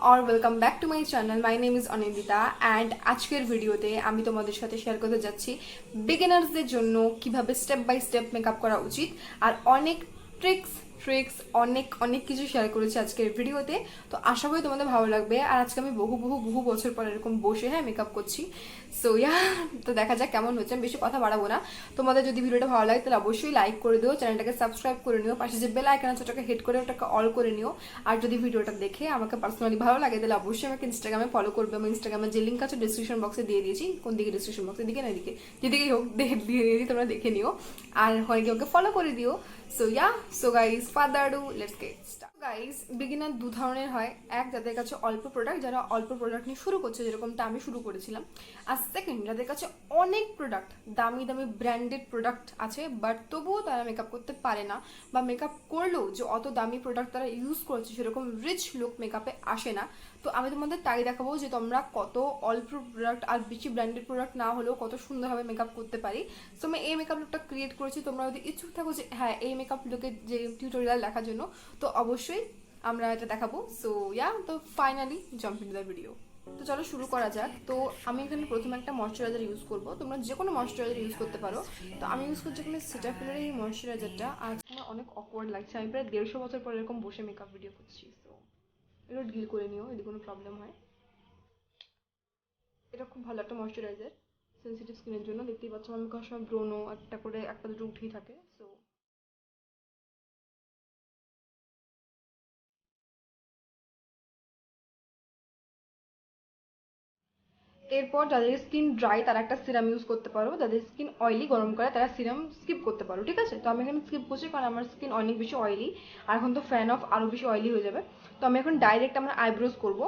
or welcome back to my channel. My name is Anindita and আজকের ভিডিওতে আমি তোমাদের সাথে শেয়ার করতে যাচ্ছি বিগিনার্সদের জন্য কিভাবে স্টেপ বাই স্টেপ মেকআপ করা উচিত আর অনেক ট্রিক্স অনেক অনেক কিছু শেয়ার করেছি আজকের ভিডিওতে। তো আশা করি তোমাদের ভালো লাগবে। আর আজকে আমি বহু বছর পর এরকম বসে মেকআপ করছি। সো তো দেখা যাক কেমন হচ্ছে। আমি বেশি কথা বাড়াবো না। তোমাদের যদি ভিডিওটা ভালো লাগে তাহলে অবশ্যই লাইক করে দিও, চ্যানেলটাকে সাবস্ক্রাইব করে নিও, পাশে যে বেল আইকন আছে ওটাকে হিট করে ওটাকে অল করে নিও। আর যদি ভিডিওটা দেখে আমাকে পার্সোনালি ভালো লাগে তাহলে অবশ্যই আমাকে ইনস্টাগ্রামে ফলো করবে। আমি ইনস্টাগ্রামে যে লিঙ্ক আছে ডিসক্রিপশন বক্সে দিয়ে দিয়েছি। কোন দিকে ডিসক্রিপশন বক্সের দিকে না দিকে, যেদিকেই হোক দিয়ে দিয়েছি, তোমরা দেখে নিও আর অনেকে ওকে ফলো করে দিও। So guys father do let's get start. Guys beginner দু ধরনের হয়, এক যাদের কাছে অল্প প্রোডাক্ট, যারা অল্প প্রোডাক্ট নিয়ে শুরু করছে যেরকমটা আমি শুরু করেছিলাম। আর সেকেন্ড যাদের কাছে অনেক প্রোডাক্ট, দামি দামি ব্র্যান্ডেড প্রোডাক্ট আছে বাট তবুও তারা মেকআপ করতে পারে না, বা মেকআপ করলেও যে অত দামি প্রোডাক্ট তারা ইউজ করছে সেরকম রিচ লুক মেকআপে আসে না। তো আমি তোমাদের তাই দেখাবো যে তোমরা কত অল্প প্রোডাক্ট আর বেশি ব্র্যান্ডেড প্রোডাক্ট না হলেও কত সুন্দরভাবে মেকআপ করতে পারি। সো আমি এই মেকআপ লুকটা ক্রিয়েট করেছি। তোমরা যদি ইচ্ছুক থাকো যে হ্যাঁ এই মেকআপ লুকের যে টিউটোরিয়াল দেখার জন্য, তো অবশ্যই আমরা এটা দেখাবো। তো finally jump into the video. তো চলো শুরু করা যাক। তো আমি এখানে প্রথমে একটা ময়শ্চারাইজার ইউজ করব। তোমরা যে কোনো ময়শ্চারাইজার ইউজ করতে পারো। তো আমি ইউজ করছি এখানে সেটাফিলের এই ময়শ্চারাইজারটা। আজ আমার অনেক অকওয়ার্ড লাগছে, আমি প্রায় 150 বছর পর এরকম বসে মেকআপ ভিডিও করছি। তো এটা ডিল করে নিও যদি কোনো প্রবলেম হয়। এটা খুব ভালো একটা ময়শ্চারাইজার সেন্সিটিভ স্কিনের জন্য। দেখতেই পাচ্ছ আমি কোনো সময় ব্রোনো একটা করে একটা দুটো উঠেই থাকে। সো এরপর যাদের স্কিন ড্রাই তারা একটা সিরাম ইউজ করতে পারো, যাদের স্কিন অয়েলি গরম করে তারা সিরাম স্কিপ করতে পারো, ঠিক আছে। তো আমি এখানে স্কিপ করছি কারণ আমার স্কিন অনেক বেশি অয়েলি, আর এখন তো ফ্যান অফ আরও বেশি অয়েলি হয়ে যাবে। তো আমি এখন ডাইরেক্ট আমার আইব্রোজ করবো।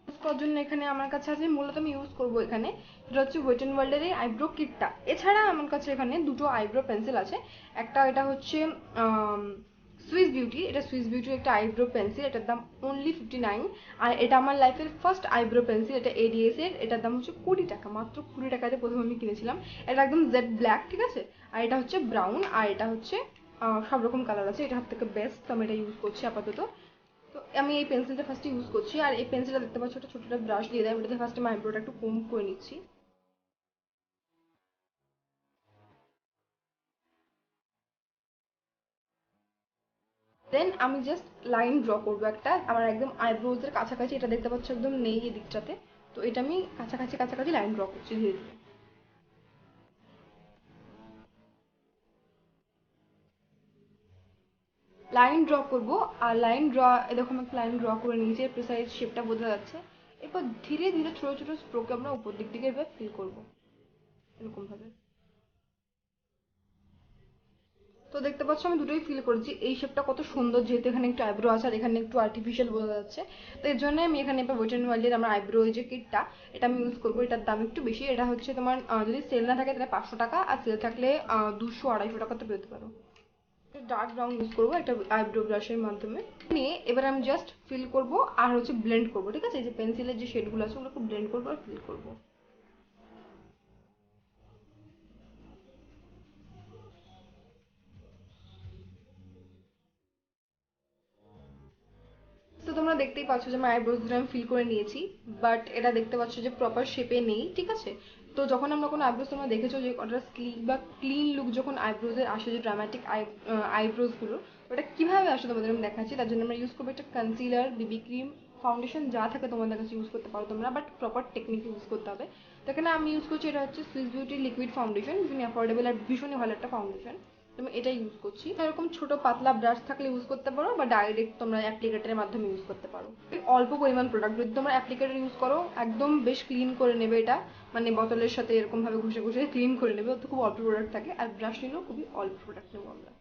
ইউজ করার জন্য এখানে আমার কাছে আছে, মূলত আমি ইউজ করবো এখানে, এটা হচ্ছে ওয়েট অ্যান্ড ওয়ার্ল্ডের এই আইব্রো কিটটা। এছাড়া আমার কাছে এখানে দুটো আইব্রো পেন্সিল আছে। একটা এটা হচ্ছে সুইস বিউটি, এটা সুইস বিউটির একটা আইব্রো পেন্সিল, এটার দাম অনলি 59। আর এটা আমার লাইফের ফার্স্ট আইব্রো পেন্সিল, এটা এডিএস এর, এটার দাম হচ্ছে 20 টাকা, মাত্র 20 টাকাতে প্রথমে আমি কিনেছিলাম। এটা একদম জেড ব্ল্যাক, ঠিক আছে। আর এটা হচ্ছে ব্রাউন, আর এটা হচ্ছে সব রকম কালার আছে। এটা সব থেকে বেস্ট, তো আমি এটা ইউজ করছি আপাতত। তো আমি এই পেন্সিলটা ফার্স্টে ইউজ করছি। আর এই পেন্সিলটা দেখতে পাচ্ছ একটা ছোটো ব্রাশ দিয়ে দেয়, ওটাতে ফার্স্টে আমি আইব্রোটা একটু কম করে নিচ্ছি। দেন আমি জাস্ট লাইন ড্র করবো একটা, আমার একদম আইব্রোজের কাছাকাছি, এটা দেখতে পাচ্ছ একদম নেই এই দিকটাতে। তো এটা আমি কাছাকাছি লাইন ড্র করছি ধীরে ধীরে। লাইন ড্র করবো, আর লাইন ড্র, এরকম একটা লাইন ড্র করে নিয়েছি, প্রিসাইজ শেপটা বোঝা যাচ্ছে। এরপর ধীরে ধীরে ছোটো ছোটো স্ট্রোকে আমরা উপর দিক থেকে এভাবে ফিল করবো, এরকম ভাবে। তো দেখতে পাচ্ছ আমি দুটোই ফিল করেছি। এই শেপটা কত সুন্দর, যেহেতু এখানে একটু আইব্রো আছে আর এখানে একটু আর্টিফিশিয়াল বোঝা যাচ্ছে। তো এর জন্য আমি এখানে ওয়েট অ্যান্ড ওয়াইল্ডের আমার আইব্রো যে কিটটা, এটা আমি ইউজ করবো। এটার দাম একটু বেশি, এটা হচ্ছে তোমার যদি সেল না থাকে তাহলে 500 টাকা, আর সেল থাকলে 200-250 টাকাতে পেতে পারো। ডার্ক ব্রাউন ইউজ করবো একটা আইব্রো ব্রাশের মাধ্যমে নিয়ে। এবার আমি জাস্ট ফিল করবো আর হচ্ছে ব্লেন্ড করবো, ঠিক আছে। এই যে পেন্সিলের যে শেডগুলো আছে ওগুলোকে ব্লেন্ড করবো আর ফিল করবো। তো তোমরা দেখতেই পাচ্ছ যে আমার আইব্রোজ আমি ফিল করে নিয়েছি, বাট এটা দেখতে পাচ্ছ যে প্রপার শেপে নেই, ঠিক আছে। তো যখন আমরা কোনো আইব্রোজ, তোমরা দেখেছো যে ওটা স্লিক বা ক্লিন লুক যখন আইব্রোজের আসে, যে ড্রামাটিক আইব্রোজগুলো, ওটা কীভাবে আসে তোমাদের আমি দেখাচ্ছি। তার জন্য আমরা ইউজ করবো একটা কনসিলার, বিবি ক্রিম, ফাউন্ডেশন যা থাকে তোমাদের কাছে ইউজ করতে পারো তোমরা, বাট প্রপার টেকনিক ইউজ করতে হবে। তো এখানে আমি ইউজ করছি, এটা হচ্ছে সুইস বিউটি লিকুইড ফাউন্ডেশন, ভীষণ অ্যাফোর্ডেবল আর ভীষণই ভালো একটা ফাউন্ডেশন। তুমি এটা ইউজ করছি। এরকম ছোট পাতলা ব্রাশ থাকলে ইউজ করতে পারো, বা ডাইরেক্ট তোমরা অ্যাপ্লিকেটারের মাধ্যমে ইউজ করতে পারো। অল্প পরিমাণ প্রোডাক্ট যদি তোমরা অ্যাপ্লিকেটার ইউজ করো, একদম বেশ ক্লিন করে নেবে এটা, মানে বোতলের সাথে এরকম ভাবে ঘষে ঘষে ক্লিন করে নেবে। ওতে খুব অল্প প্রোডাক্ট থাকে, আর ব্রাশ নিলেও খুবই অল্প প্রোডাক্ট নেবো আমরা।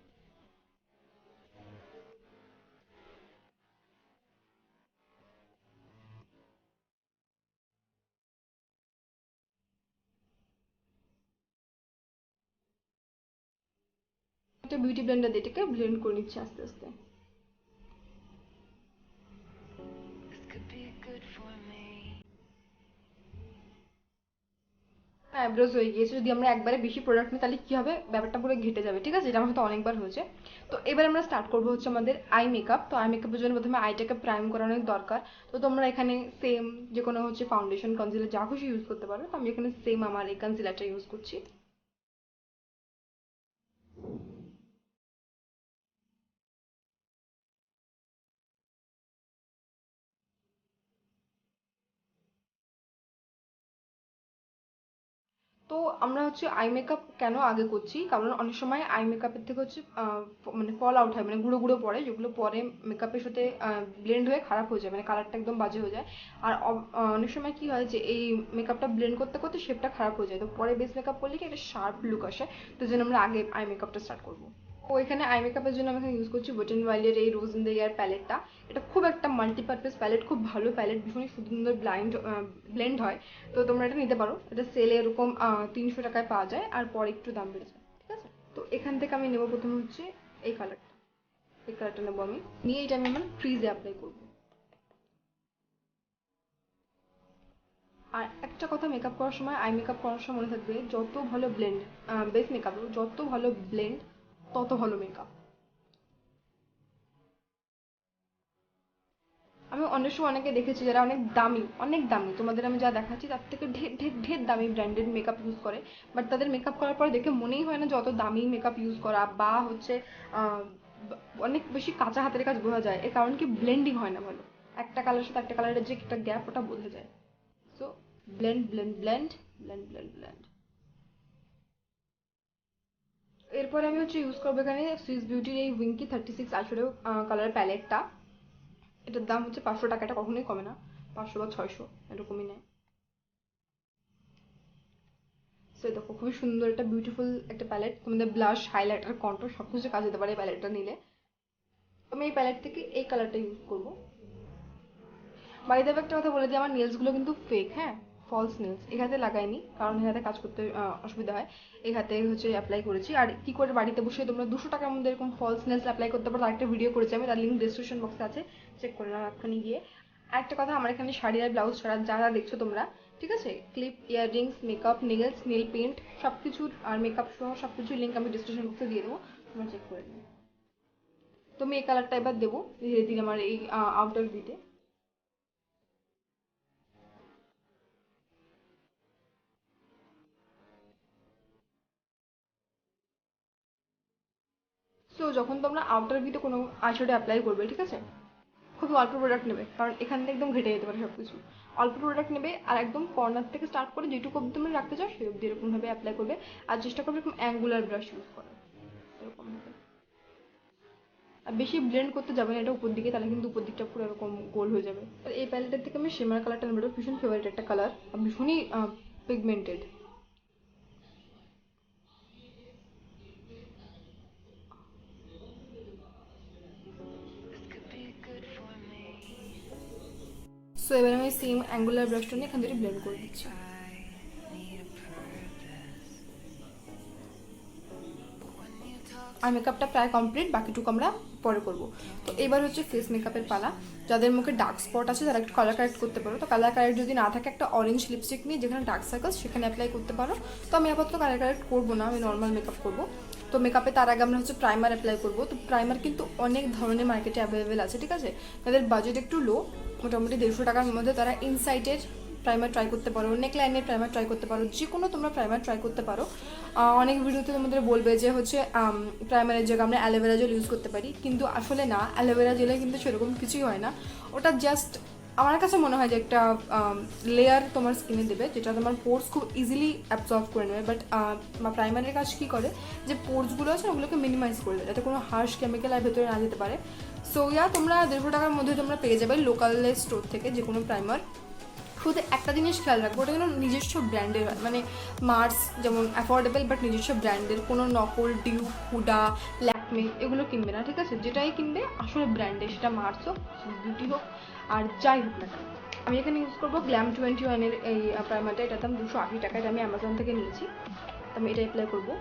একটা বিউটি ব্লেন্ডার দিয়ে এটাকে ব্লেন্ড করে নিচ্ছি আস্তে আস্তে। আইব্রোজ হয়ে গিয়েছে, যদি আমরা একবারে বেশি প্রোডাক্ট নিই তাহলে কি হবে, ব্যাপারটা পুরো ঘেটে যাবে, ঠিক আছে? এটা আমার সাথে অনেকবার হয়েছে। তো এবার আমরা স্টার্ট করবো হচ্ছে আমাদের আই মেকআপ। তো আই মেকআপের জন্য প্রথমে আইটাকে প্রাইম করানোর দরকার। তো তোমরা এখানে সেম যে কোনো হচ্ছে ফাউন্ডেশন, কনসিলার যা খুশি ইউজ করতে পারো। তো আমি এখানে সেম আমার এই কনসিলারটা ইউজ করছি। তো আমরা হচ্ছে আই মেকআপ কেন আগে করছি, কারণ অনেক সময় আই মেকআপের থেকে হচ্ছে মানে ফল আউট হয়, মানে গুঁড়ো গুঁড়ো পড়ে, যেগুলো পরে মেকআপের সাথে ব্লেন্ড হয়ে খারাপ হয়ে যায়, মানে কালারটা একদম বাজে হয়ে যায়। আর অনেক সময় কি হয় যে এই মেকআপটা ব্লেন্ড করতে করতে শেপটা খারাপ হয়ে যায়, তো পরে বেস মেকআপ করলে কি একটা শার্প লুক আসে। তো জন্য আমরা আগে আই মেকআপটা স্টার্ট করবো। ও এখানে আই মেকআপের জন্য আমি এখানে ইউজ করছি ওয়েট এন্ড ওয়াইল্ডের এই রোজ ইন দ্য ইয়ার প্যালেটটা। এটা খুব একটা মাল্টিপারপাস প্যালেট, খুব ভালো প্যালেট, ভীষণই সুন্দর ব্লেন্ড হয়। তো তোমরা এটা নিতে পারো, এটা সেলে এরকম 300 টাকায় পাওয়া যায়, আর পরে একটু দাম বেড়ে যায়, ঠিক আছে? তো এখান থেকে আমি নেবো প্রথমে হচ্ছে এই কালারটা। এই কালারটা নেবো আমি, নিয়ে এটা আমি আমার ফ্রিজে অ্যাপ্লাই করবো। আর একটা কথা, মেকআপ করার সময়, আই মেকআপ করার সময় মনে থাকবে, যত ভালো ব্লেন্ড, বেস মেকআপ যত ভালো ব্লেন্ড তত ভালো মেকআপ। আমি অনেক সময় অনেকে দেখেছি যারা অনেক দামি, তোমাদের আমি যা দেখাচ্ছি তার থেকে ঢের ঢের ঢের দামি ব্র্যান্ডেড মেকআপ ইউজ করে। বাট তাদের মেকআপ করার পরে দেখে মনেই হয় না যে অত দামি মেকআপ ইউজ করা, বা হচ্ছে আহ, অনেক বেশি কাঁচা হাতের কাজ বোঝা যায়, এর কারণ কি ব্লেন্ডিং হয় না ভালো। একটা কালারের সাথে একটা কালারের যে একটা গ্যাপ, ওটা বোঝা যায়। So blend blend blend blend blend blend. এরপরে আমি হচ্ছে ইউজ করবো এখানে সুইস বিউটির এই উইঙ্কি 36 কালার প্যালেটটা। এটার দাম হচ্ছে 500 টাকা, এটা কখনোই কমে না, 500 বা 600 এরকমই নেয়। সো দেখো খুবই সুন্দর একটা বিউটিফুল একটা প্যালেট, তোমাদের ব্লাশ, হাইলাইটার, কন্ট্রোল সবকিছু কাজ দিতে পারে এই প্যালেটটা নিলে। আমি এই প্যালেট থেকে এই কালারটা ইউজ করবো। বাড়ি দেবে একটা কথা বলে দিই, আমার নেলস গুলো কিন্তু ফেক, হ্যাঁ, ফলস নেলস। এই হাতে লাগাইনি, কারণ এই হাতে কাজ করতে অসুবিধা হয়। এই হাতে হচ্ছে অ্যাপ্লাই করেছি। আর কি করে বাড়িতে বসে তোমরা 200 টাকার মধ্যে এরকম ফলস নেলস অ্যাপ্লাই করতে পারো, তার একটা ভিডিও করেছি আমি, তার লিঙ্ক ডিসক্রিপশন বক্সে আছে, চেক করে নাও এক্ষুনি গিয়ে। আর একটা কথা, আমার এখানে শাড়ি আর ব্লাউজ ছাড়া যা যা দেখছো তোমরা, ঠিক আছে, clip, earrings, makeup, nails, nail paint, সবকিছুর আর মেকআপ সহ সবকিছুর লিঙ্ক আমি ডিসক্রিপশন বক্সে দিয়ে দেবো, তোমরা চেক করে নিও। তো আমি এই কালারটা এবার দেবো ধীরে ধীরে আমার এই আউটার ভিতে। সো যখন তোমরা আউটার ভিতে কোনো আইশ্যাডো অ্যাপ্লাই করবে, ঠিক আছে, খুব অল্প প্রোডাক্ট নেবে, কারণ এখান থেকে একদম ঘেটে যেতে পারে সব কিছু। অল্প প্রোডাক্ট নেবে আর একদম কর্নার থেকে স্টার্ট করে যেটুকু অব্দি তুমি রাখতে চাও সেই অব্দি এরকমভাবে অ্যাপ্লাই করবে। আর চেষ্টা করবে এরকম অ্যাঙ্গুলার ব্রাশ ইউজ করার, এরকম ভাবে। আর বেশি ব্লেন্ড করতে যাবে না এটা উপর দিকে, তাহলে কিন্তু উপর দিকটা পুরো এরকম গোল হয়ে যাবে। আর এই প্যালেটের থেকে আমি শিমার কালারটা নেবো, ভীষণ ফেভারিট একটা কালার, ভীষণই পিগমেন্টেড। সো এবার আমি সেম অ্যাঙ্গুলার ব্রাশটা নিয়ে এখান থেকে ব্লেন্ড করে দিচ্ছি। আর মেকআপটা প্রায় কমপ্লিট, বাকিটুকু আমরা পরে করবো। তো এবার হচ্ছে ফেস মেকআপের পালা। যাদের মুখে ডার্ক স্পট আছে তারা একটু কালার কারেক্ট করতে পারো। তো কালার কারেক্ট যদি না থাকে, একটা অরেঞ্জ লিপস্টিক নিয়ে যেখানে ডার্ক সার্কেল সেখানে অ্যাপ্লাই করতে পারো। তো আমি আপাতত কালার কারেক্ট করবো না, আমি নর্মাল মেকআপ করবো। তো মেকআপে তার আগে আমরা হচ্ছে প্রাইমার অ্যাপ্লাই করবো। তো প্রাইমার কিন্তু অনেক ধরনের মার্কেটে অ্যাভেলেবেল আছে, ঠিক আছে? তাদের বাজেট একটু লো, মোটামুটি 150 টাকার মধ্যে তারা ইনসাইটের প্রাইমার ট্রাই করতে পারো, নেক লাইনের প্রাইমার ট্রাই করতে পারো, যে কোনো তোমরা প্রাইমার ট্রাই করতে পারো। অনেক ভিডিওতে তোমাদের বলবে যে হচ্ছে প্রাইমারের জায়গায় আমরা অ্যালোভেরা জেল ইউজ করতে পারি, কিন্তু আসলে না, অ্যালোভেরা জেলে কিন্তু সেরকম কিছুই হয় না। ওটা জাস্ট আমার কাছে মনে হয় যে একটা লেয়ার তোমার স্কিনে দেবে, যেটা তোমার পোর্স খুব ইজিলি অ্যাবজর্ভ করে নেবে। বাট প্রাইমারের কাজ কী করে, যে পোর্সগুলো আছে ওগুলোকে মিনিমাইজ করে দেয়, যাতে কোনো হার্শ কেমিক্যাল আর ভেতরে না যেতে পারে। সো ইয়া, তোমরা 150 টাকার মধ্যে তোমরা পেয়ে যাবে লোকাল স্টোর থেকে যে কোনো প্রাইমার। শুধু একটা জিনিস খেয়াল রাখবো, ওটা যেন নিজস্ব ব্র্যান্ডের হয়, মানে মার্স যেমন অ্যাফোর্ডেবল বাট নিজস্ব ব্র্যান্ডের, কোনো নকল, ডিউ, হুডা, ল্যাকমে এগুলো কিনবে না, ঠিক আছে? যেটাই কিনবে আসলে ব্র্যান্ডের, সেটা মার্স হোক, বিউটি হোক, আর যাই হোক না কেন। আমি এখানে ইউজ করবো গ্ল্যাম 21-এর এই প্রাইমারটা, এটার দাম 280 টাকা, এটা আমি অ্যামাজন থেকে নিয়েছি। তো আমি এটা অ্যাপ্লাই করবো,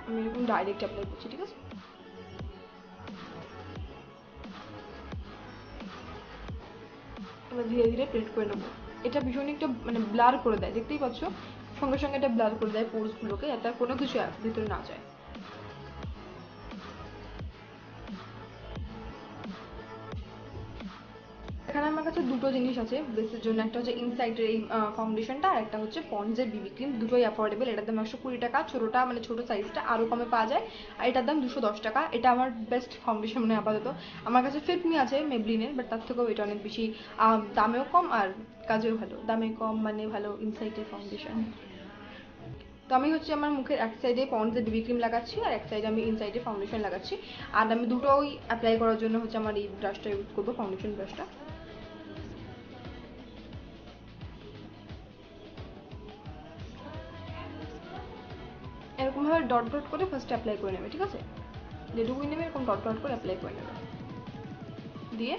আমি এরকম ডাইরেক্ট অ্যাপ্লাই করছি, ঠিক আছে? এবার ধীরে ধীরে প্লেট করে নেবো। এটা ভীষণ একটা মানে ব্লার করে দেয়, দেখতেই পাচ্ছ, সঙ্গে সঙ্গে এটা ব্লার করে দেয় পোর্সগুলোকে, যাতে আর কোনো কিছু ভিতরে না যায়। এখানে আমার কাছে দুটো জিনিস আছে বেসের জন্য, একটা হচ্ছে ইনসাইডের এই ফাউন্ডেশনটা, আর একটা হচ্ছে পন্ডসের বিবি ক্রিম। দুটোই অ্যাফোর্ডেবল, এটার দাম 120 টাকা, ছোটোটা মানে ছোটো সাইজটা আরও কমে পাওয়া যায়, আর এটার দাম 210 টাকা। এটা আমার বেস্ট ফাউন্ডেশন মানে আপাতত। আমার কাছে ফিটমি আছে মেবলিনের, বাট তার থেকেও এটা অনেক বেশি দামেও কম আর কাজেও ভালো। দামে কম মানে ভালো ইনসাইডের ফাউন্ডেশন। তো আমি হচ্ছে আমার মুখের এক সাইডে পন্ডসের বিবি ক্রিম লাগাচ্ছি, আর এক সাইডে আমি ইনসাইডে ফাউন্ডেশন লাগাচ্ছি। আর আমি দুটোই অ্যাপ্লাই করার জন্য হচ্ছে আমার এই ব্রাশটা ইউজ করবো, ফাউন্ডেশন ব্রাশটা। এরকমভাবে ডট ডট করে ফার্স্ট অ্যাপ্লাই করে নেবে, ঠিক আছে? যেটুকুই নেবে এরকম ডট ডট করে অ্যাপ্লাই করে নেবে, দিয়ে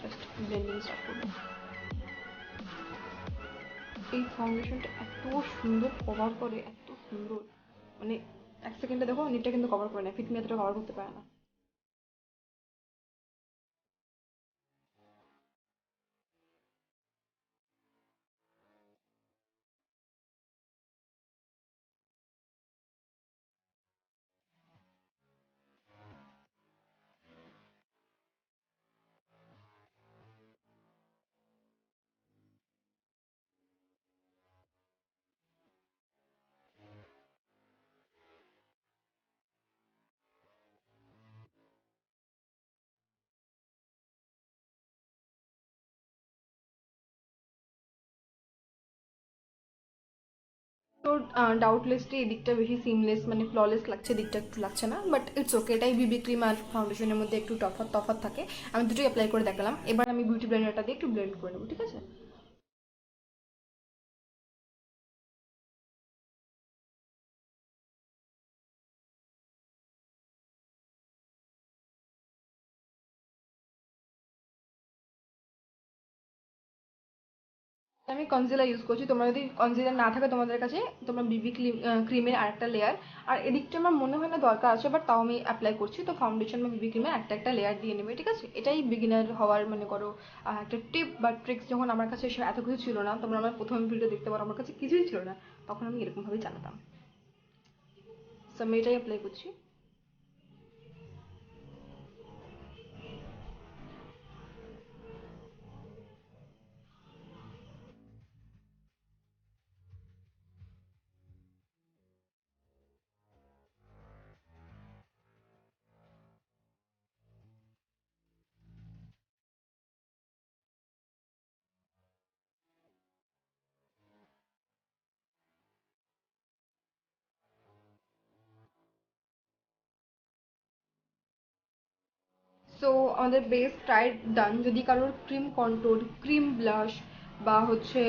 জাস্ট ব্লেন্ডিং স্টার্ট করবে। এই ফাউন্ডেশনটা এত সুন্দর কভার করে, এত সুন্দর, মানে এক সেকেন্ডে দেখো নিটটা কিন্তু কভার করে না, ফিটমি এতটা কভার করতে পারে না। তো ডাউটলেসলি এই দিকটা বেশি সিমলেস মানে ফ্ললেস লাগছে, দিকটা একটু লাগছে না, বাট ইটস ওকে। এটাই বিবি ক্রিম আর ফাউন্ডেশনের মধ্যে একটু তফাৎ তফাৎ থাকে। আমি দুটোই অ্যাপ্লাই করে দেখালাম, এবার আমি বিউটি ব্লেন্ডারটা দিয়ে একটু ব্লেন্ড করে নেবো, ঠিক আছে? আমি কনজিলার ইউজ করছি, তোমরা যদি কনজিলার না থাকে তোমাদের কাছে, তোমরা বিবি ক্রিমের আরেকটা লেয়ার, আর এদিকটা আমার মনে হয় না দরকার আছে, বাট তাও আমি অ্যাপ্লাই করছি। তো ফাউন্ডেশন বা বিবি ক্রিমের একটা একটা লেয়ার দিয়ে নেবে, ঠিক আছে? এটাই বিগিনার হওয়ার মনে করো একটা টিপ বা ট্রিক্স। যখন আমার কাছে এত কিছু ছিল না, তোমরা আমার প্রথম ভিডিও দেখতে পারো, আমার কাছে কিছুই ছিল না, তখন আমি এরকমভাবেই চালাতাম। সো আমি এটাই অ্যাপ্লাই করছি। সো আমাদের বেস প্রায় ডান। যদি কারোর ক্রিম কন্ট্রোল, ক্রিম ব্লাশ বা হচ্ছে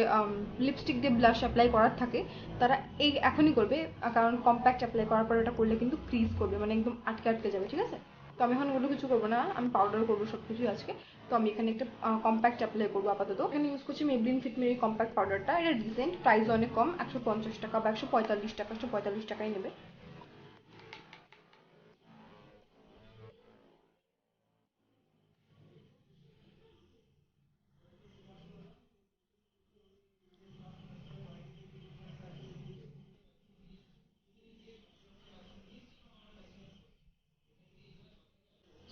লিপস্টিক দিয়ে ব্লাশ অ্যাপ্লাই করার থাকে, তারা এই এখনই করবে, কারণ কম্প্যাক্ট অ্যাপ্লাই করার পর এটা করলে কিন্তু ক্রিজ করবে, মানে একদম আটকে আটকে যাবে, ঠিক আছে? তো আমি এখন ওগুলো কিছু করবো না, আমি পাউডার করবো সব কিছুই আজকে। তো আমি এখানে একটা কম্প্যাক্ট অ্যাপ্লাই করবো আপাতত। এখানে ইউজ করছি মেবলিন ফিটমির কম্প্যাক্ট পাউডারটা। এটা রিসেন্ট, প্রাইস অনেক কম, 150 টাকা বা 145 টাকা, 145 টাকাই নেবে।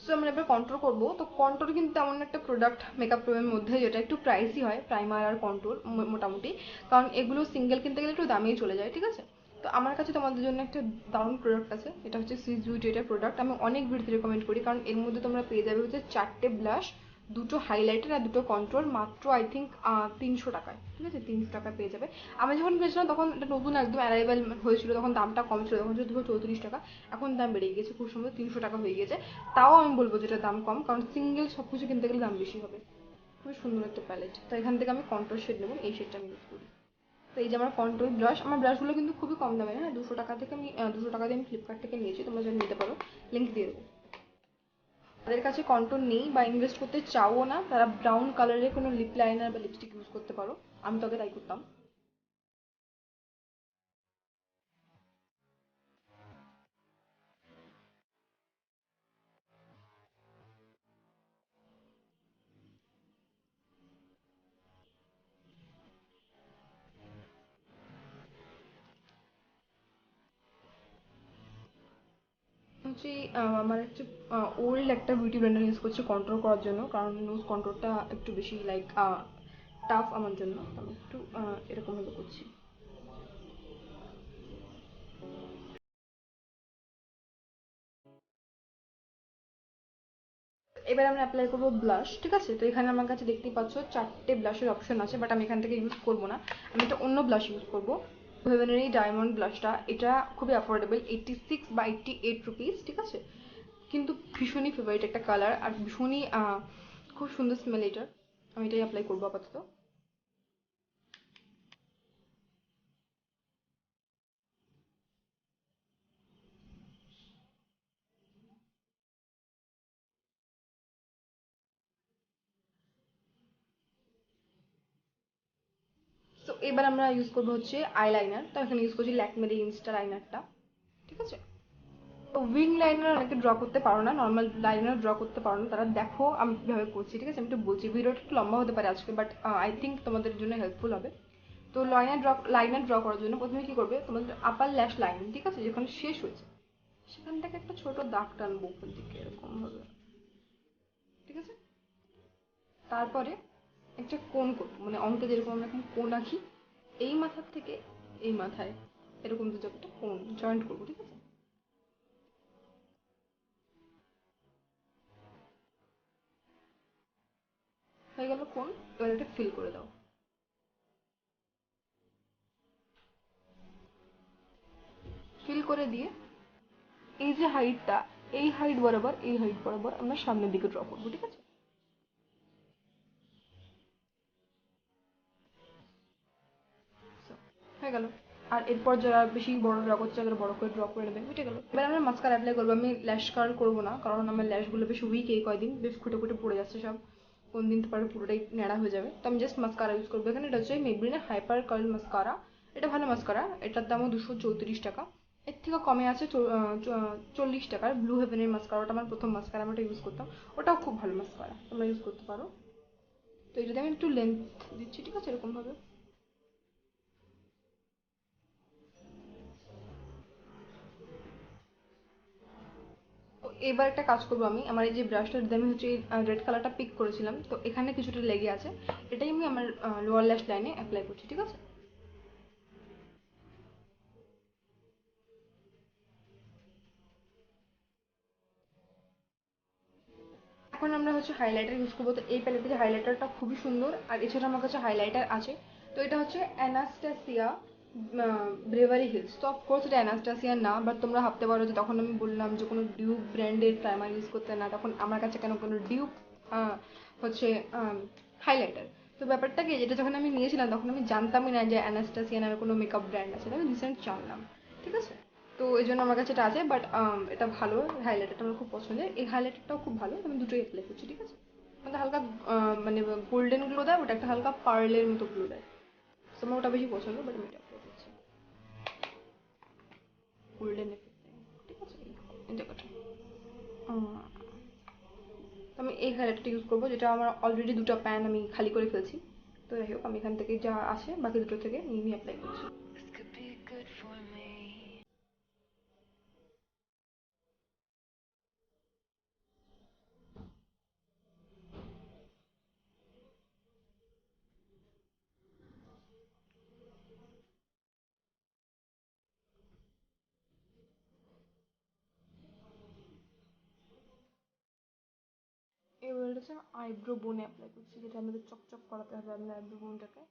সো আমরা এবার কন্ট্রোল করবো। তো কন্ট্রোল কিন্তু তেমন একটা প্রোডাক্ট মেকআপ প্রোডাক্টের মধ্যে যেটা একটু প্রাইসই হয়, প্রাইমার আর কন্ট্রোল মোটামুটি, কারণ এগুলো সিঙ্গেল কিনতে গেলে একটু দামেই চলে যায়, ঠিক আছে? তো আমার কাছে তোমাদের জন্য একটা দারুণ প্রোডাক্ট আছে, এটা হচ্ছে সুইস বিউটি। এটা প্রোডাক্ট আমি অনেক ভিডিওতে রেকমেন্ড করি, কারণ এর মধ্যে তোমরা পেয়ে যাবে হচ্ছে 4টে ব্লাশ, দুটো হাইলাইটার আর দুটো কন্ট্রোল, মাত্র আই থিঙ্ক 300 টাকায়, ঠিক আছে? 300 টাকায় পেয়ে যাবে। আমি যখন পেয়েছিলাম তখন এটা নতুন একদম অ্যারাইভেল হয়েছিল, তখন দামটা কম ছিল, তখন ছিল 234 টাকা। এখন দাম বেড়ে গেছে, খুব সুন্দর 300 টাকা হয়ে গেছে। তাও আমি বলবো যেটা দাম কম, কারণ সিঙ্গেল সব কিছু কিনতে গেলে দাম বেশি হবে। খুবই সুন্দর একটা প্যালেট। তো এখান থেকে আমি কন্ট্রোল শেড নেবো, এই শেডটা আমি ইউজ করি। তো এই যে আমার কন্ট্রোল ব্রাশ, আমার ব্রাশগুলো কিন্তু খুবই কম দামে, হ্যাঁ, 200 টাকা থেকে আমি 200 টাকা দিয়ে আমি ফ্লিপকার্ট থেকে নিয়েছি, তোমরা যেন নিতে পারো, লিঙ্ক দিয়ে দেবো। তাদের কাছে কন্ট্রোল নেই বা ইনভেস্ট করতে চাও না, তারা ব্রাউন কালারের কোনো লিপ লাইনার বা লিপস্টিক ইউজ করতে পারো। আমি তোকে তাই করতাম। হচ্ছে আমার একটা ওল্ড একটা বিউটি ব্লেন্ডার ইউজ করছি কন্ট্রোল করার জন্য, কারণ নোজ কন্ট্রোলটা একটু বেশি লাইক টাফ আমার জন্য। আমি একটু এরকমভাবে করছি। এবার আমরা অ্যাপ্লাই করবো ব্লাশ, ঠিক আছে? তো এখানে আমার কাছে দেখতেই পাচ্ছ 4টে ব্লাশের অপশন আছে, বাট আমি এখান থেকে ইউজ করবো না, আমি একটা অন্য ব্লাশ ইউজ করবো। হেভেনের এই ডায়মন্ড ব্লাশটা, এটা খুবই অ্যাফোর্ডেবল, 86 বা 88 রুপিস, ঠিক আছে? কিন্তু ভীষণই ফেভারিট একটা কালার, আর ভীষণই খুব সুন্দর স্মেল এটার। আমি এটাই অ্যাপ্লাই করবো আপাতত। তো এবার আমরা ইউজ করবো হচ্ছে আইলাইনার। তো এখানে ইউজ করছি ল্যাকমের এই ইনস্টা লাইনারটা, ঠিক আছে? তো উইং লাইনার অনেকে ড্র করতে পারো না, নর্মাল লাইনার ড্র করতে পারো না, তারা দেখো আমি কিভাবে করছি, ঠিক আছে? আমি একটু বলছি, ভিডিওটা একটু লম্বা হতে পারে আজকে, বাট আই থিঙ্ক তোমাদের জন্য হেল্পফুল হবে। তো লাইনার ড্র করার জন্য প্রথমে কি করবে, তোমাদের আপার ল্যাশ লাইন, ঠিক আছে, যেখানে শেষ হয়েছে সেখান থেকে একটা ছোট দাগ টানবো উপর দিকে এরকম ভাবে, ঠিক আছে? তারপরে একটা কোণ করবো, মানে অঙ্কে যেরকম আমরা এখন কোণ আঁকি, এই মাথার থেকে এই মাথায় এরকম দু একটা কোণ জয়েন্ট করবো, ঠিক আছে? হয়ে গেল কোণ। এবার এটা ফিল করে দাও। ফিল করে দিয়ে এই যে হাইটটা, এই হাইট বরাবর আমরা সামনের দিকে ড্র করবো, ঠিক আছে? So, হয়ে গেল। আর এরপর যারা বেশি বড় ড্র করছে তারা বড় করে ড্র করে নেবে, মিটে গেল। এবার আমরা মাস্কারা অ্যাপ্লাই করবো। আমি ল্যাশ কার্ল করবো না, কারণ আমার ল্যাশগুলো বেশ উইক এই কয়দিন, বেশ ফুটে ফুটে পড়ে যাচ্ছে সব। কোন দিন তো পারে পুরোটাই ন্যাড়া হয়ে যাবে। তো আমি জাস্ট মাস্কারা ইউজ করবো এখানে। এটা হচ্ছে মেবলিনের হাইপার কার্ল মাস্কারা। এটা ভালো মাস্কারা, এটার দামও 234 টাকা। এর থেকে কমে আছে 40 টাকার ব্লু হেভেনের মাস্কারা। ওটা আমার প্রথম মাস্কারা, আমি ওটা ইউজ করতাম। ওটাও খুব ভালো মাস্কারা, তোমরা ইউজ করতে পারো। তো এটাতে আমি একটু লেন্থ দিচ্ছি, ঠিক আছে, এরকম ভাবে। তো এবার একটা কাজ করবো, আমি আমার এই যে ব্রাশটা দিয়ে আমি হচ্ছে রেড কালারটা পিক করেছিলাম, তো এখানে কিছুটা লেগে আছে, এটাই আমি আমার লোয়ার ল্যাশ লাইনে অ্যাপ্লাই করছি, ঠিক আছে? এখন আমরা হচ্ছে হাইলাইটার ইউজ করবো। তো এই প্যালেটে যে হাইলাইটারটা খুবই সুন্দর, আর এছাড়া আমার কাছে হাইলাইটার আছে। তো এটা হচ্ছে অ্যানাস্টাসিয়া ব্রেভারি হিলস। তো অফকোর্স এটা অ্যানাস্টাসিয়া না, বাট তোমরা ভাবতে পারো যে তখন আমি বললাম যে কোনো ডিউব ব্র্যান্ডের প্রাইমার ইউজ করতে না, তখন আমার কাছে কেন কোনো ডিউব হচ্ছে হাইলাইটার। তো ব্যাপারটা কি, যেটা যখন আমি নিয়েছিলাম তখন আমি জানতামই না যে অ্যানাস্টাসিয়া নামে কোনো মেকআপ ব্র্যান্ড আছে, আমি রিসেন্ট জানলাম, ঠিক আছে? তো এই জন্য আমার কাছে এটা আছে, বাট এটা ভালো হাইলাইটারটা আমার খুব পছন্দের। এই হাইলাইটারটাও খুব ভালো, আমি দুটোই অ্যাপ্লাই করছি, ঠিক আছে? মানে হালকা মানে গোল্ডেন গ্লো দেয়, ওটা একটা হালকা পার্লের মতো গ্লো দেয়। তো আমার ওটা বেশি পছন্দ, বাট আমি এটা অ্যাপ্লাই করছি। গোল্ডেন এফেক্ট দেয়, ঠিক আছে? এই জায়গাটা তো আমি এই হাইলাইটারটা ইউজ করবো, যেটা আমার অলরেডি দুটো প্যান আমি খালি করে ফেলছি। তো যাই হোক, আমি এখান থেকে যা আসে বাকি দুটো থেকে নিয়ে নিয়ে অ্যাপ্লাই করছি। এবার হচ্ছে আইব্রো বোনে অ্যাপ্লাই করছি, যেটা আমাদের চকচক করাতে হবে আমাদের আইব্রো বোনটাকে।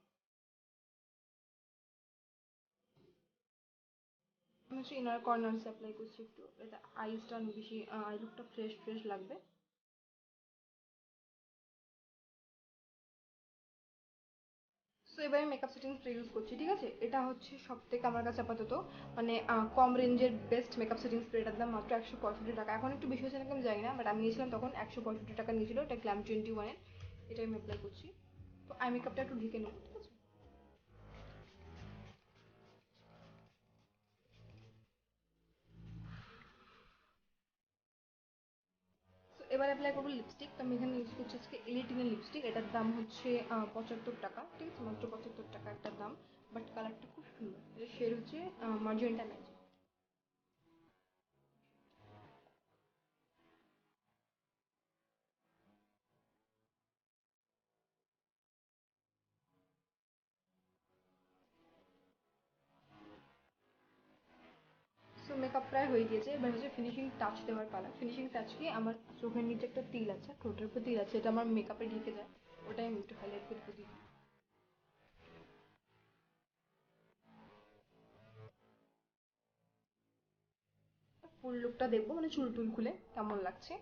আমি হচ্ছে ইনার কর্নার্স অ্যাপ্লাই করছি একটু, এটা আইসটা বেশি আই লুকটা ফ্রেশ ফ্রেশ লাগবে। সো এবারে মেকআপ সেটিং স্প্রে ইউজ করছি, ঠিক আছে? এটা হচ্ছে সব থেকে আমার কাছে আপাতত মানে কম রেঞ্জের বেস্ট মেকআপ সেটিং স্প্রে। এটার দাম মাত্র 165 টাকা। এখন একটু বেশি হয়েছে নাকি আমি জানি না, বাট আমি নিয়েছিলাম তখন 165 টাকা নিয়েছিল। এটা গ্ল্যাম 21-এর। এটা আমি অ্যাপ্লাই করছি। তো আই মেকআপটা একটু ঢেকে নেবো, ঠিক আছে? তো এবার অ্যাপ্লাই করবো লিপস্টিক। তো আমি এখানে ইউজ করছি আজকে এলিটিনের লিপস্টিক। এটার দাম হচ্ছে 75 টাকা, ঠিক আছে? মাত্র 75 টাকা একটা দাম, বাট কালারটা খুব সুন্দর। এর শেড হচ্ছে মার্জেন্টা ম্যাজিক। প্রায় হয়ে গিয়েছে, এবার হচ্ছে ফিনিশিং টাচ দেওয়ার পালা। ফিনিশিং টাচ কি, আমার চোখের নিচে একটা তিল আছে, ঠোঁটের উপর তিল আছে, এটা আমার মেকআপে ঢেকে যায়, ওটাই আমি একটু হাইলাইট করে দিই। ফুল লুকটা দেখবো, মানে চুল টুল খুলে কেমন লাগছে।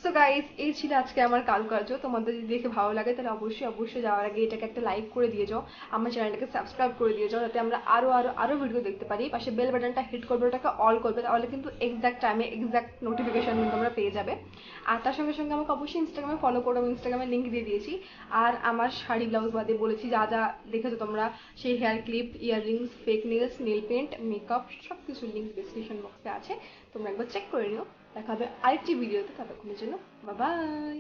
সো গাইস, এই ছিল আজকে আমার কারুকার্য। তোমাদের যদি দেখে ভালো লাগে তাহলে অবশ্যই অবশ্যই যাওয়ার আগে এটাকে একটা লাইক করে দিয়ে যাও, আমার চ্যানেলটাকে সাবস্ক্রাইব করে দিয়ে যাও, যাতে আমরা আরো আরো আরো ভিডিও দেখতে পারি। পাশে বেল বাটনটা হিট করবে, ওটাকে অল করবে, তাহলে কিন্তু এক্সাক্ট টাইমে এক্সাক্ট নোটিফিকেশন কিন্তু আমরা পেয়ে যাবে। আর তার সঙ্গে সঙ্গে আমাকে অবশ্যই ইনস্টাগ্রামে ফলো করো, আমি ইনস্টাগ্রামে লিঙ্ক দিয়ে দিয়েছি। আর আমার শাড়ি ব্লাউজ বাদে বলেছি যা যা দেখেছো তোমরা, সেই hair clip, earrings, fake nails, nail paint, makeup, সব কিছুর লিঙ্ক ডিসক্রিপশন বক্সে আছে, তোমরা একবার চেক করে নিও। দেখা হবে আরেকটি ভিডিওতে, ততক্ষণের জন্য বাই বাই।